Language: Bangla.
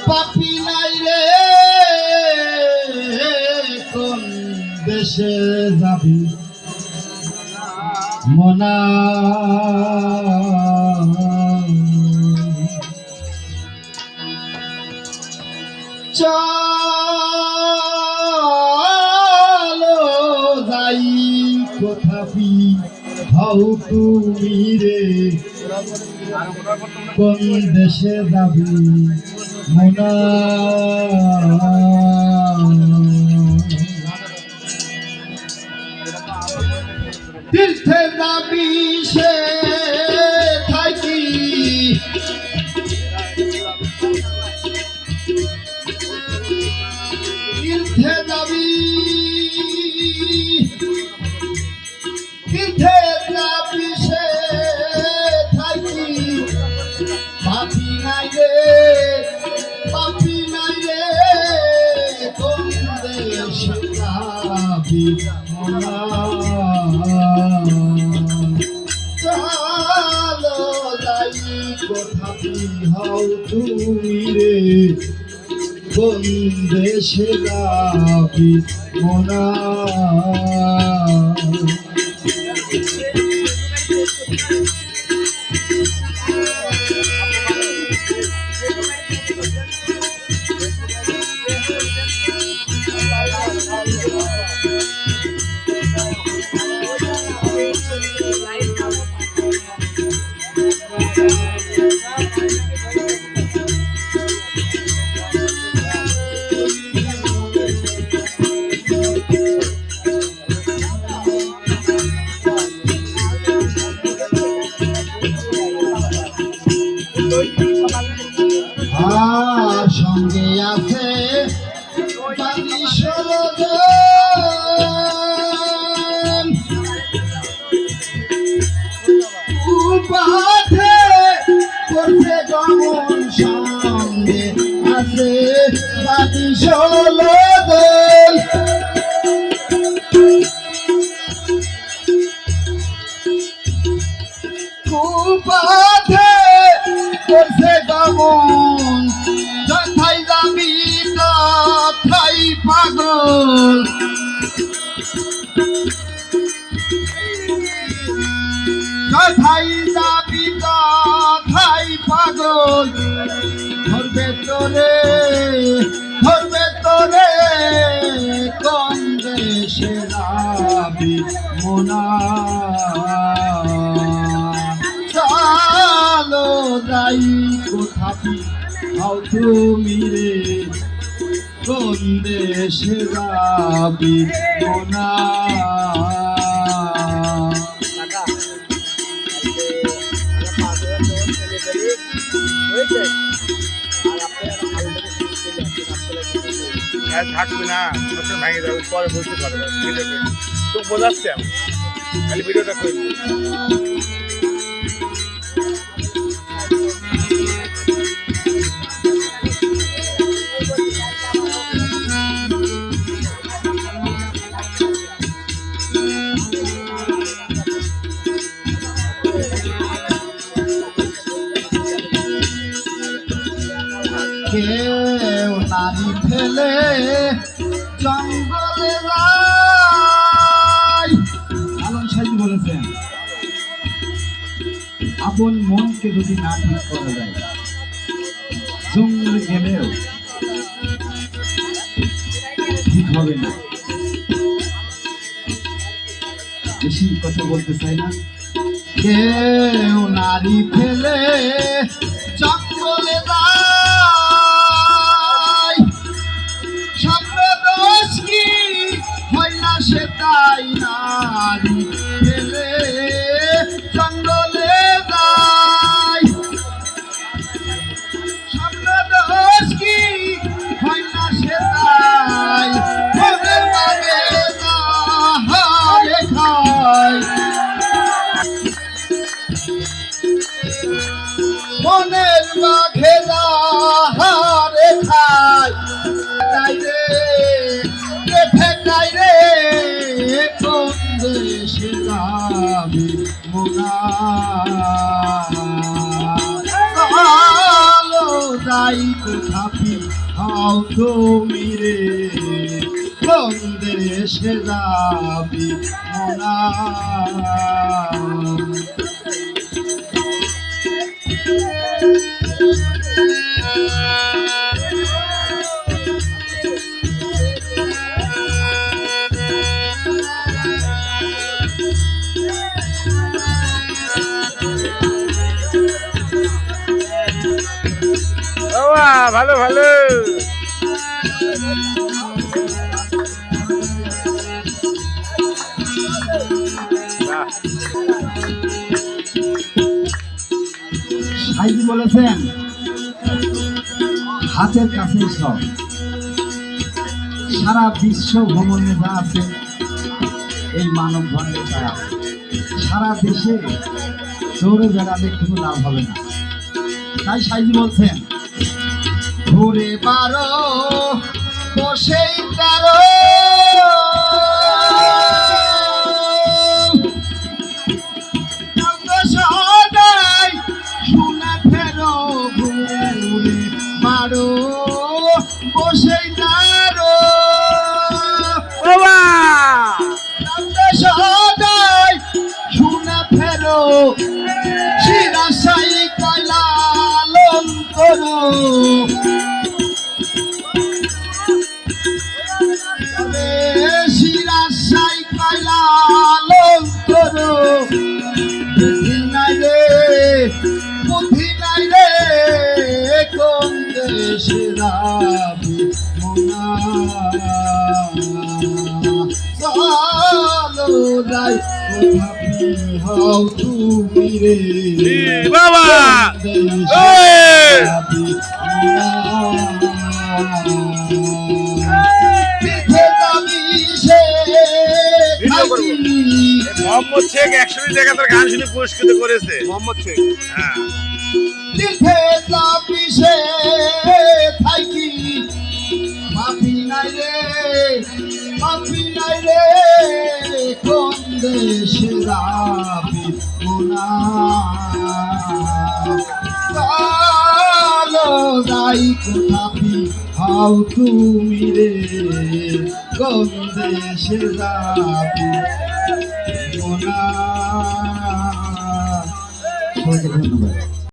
পাপি নাই রে কোন দেশে যাবি মনা চলো যাই কোথাপি হও তুমি রে কোন দেশে যাবি মনা তীর্থে যাবি সে থাকি তীর্থে যাবি তীর্থে যাবি সে থাকি পাপি নাই রে কোন দেশে যাবি মনা চলো যাই কোথাপি হও তুমি রে কোন দেশে যাবি মনা আর সঙ্গে আছে বাকি 16 জন উপাথে করছে গমন সঙ্গে আছে বাকি 16 জন উপাথে করছে গমন যথাই যাবি তথাই পাগল যথাই যাবি তথাই পাগল ধরবে তোরে কোন দেশে যাবি মনা চলো যাই কোথাপি হও তুমি রে কোন দেশে যাবি মনা থাকবে না ভেঙে যাবে পরে বুঝতে পারবে তো বোঝাচ্ছি আমি খালি ভিডিওটা করে কেউ নারী ফেলে জঙ্গলে যায় আলম সাহেব বলেছেন আপন মনকে যদি না ঠিক করা যায় জঙ্গলে গেলেও ঠিক হবে না বেশি কথা বলতে চাই না কেউ নারী ফেলে জঙ্গলে যায় সামনে দোষ কি হয় না সে তাই নারী ফেলে জঙ্গলে যায় সামনে দোষ কি হয় না সে তাই মনের মানে না হারে খায় মন কোথাপি হও তুমি রে, কোন দেশে যাবি মোনা। বাবা ভালো ভালো। বাহ, সাইজি বলেছেন হাতের কাছেই সব, সারা বিশ্ব ভ্রমণে যা আছে এই মানব ধর্মের দ্বারা সারা দেশে দৌড়ে বেড়ালে কোনো লাভ হবে না। তাই সাইজি বলছেন ঘুরে বারো বসেই তারো, সদাই শুনে ফেরো, ঘুরে মারো বসেই তারো, বাবা সদাই শুনে ফেরো, শিরাশাই কয়লা লালন করো। শিরাশাই কয়লা লালন করো, বুদ্ধি নাই রে, বুদ্ধি নাই রে, কোন দেশে যাবি মোনা। চলো যাই কোথাপি হও তুমি রে, বাবা কোন এই! দেশে যাবি মোনা। পিঠে যাবি সে থাকি, মোহাম্মদ শেখ 100 টাকা তার গান শুনে পুরস্কৃত করেছে মোহাম্মদ শেখ। হ্যাঁ পিঠে যাবি সে থাকি, মাফি নাই রে, মাফি নাই রে, কোন দেশে যাবি মোনা। চলো যাই কোথাপি হও তুমি রে, কোন দেশে যাবি মোনা। সবাইকে ধন্যবাদ।